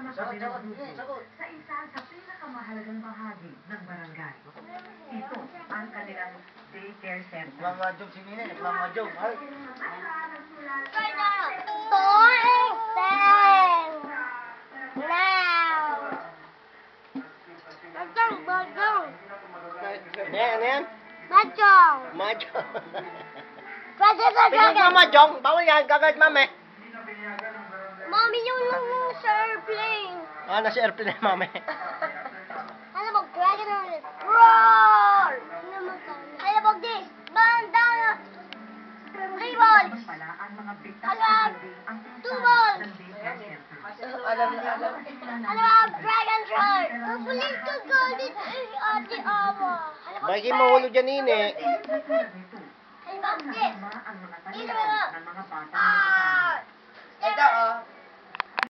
Sama-sama kami nagluto sa isa sa pinakamahalagang bahagi ng barangay. Ito ang kanilang daycare center. Nagmamadjog si Nina, nagmamadjog. Ay. Ano yan? Mahjong. Mahjong. Pwede sa Tingnan dragon. mo mahjong. Bawal yan, gagawin mami. Mami, yung sa airplane. Ah, nasa airplane na mami. Ano ba, dragon or this? Roar! Ano ba, this? Bandana! Three balls! Pala ang mga bitas Ano sa ba? building ang Two tinatawag balls! ng daycare center. Ano ba, dragon shark? Kapulit ka galit ay ate Awa. Ano ba, Bakit mahulog dyan Nini? Ano ba, this? Ang mga Ito talian na. ng mga batang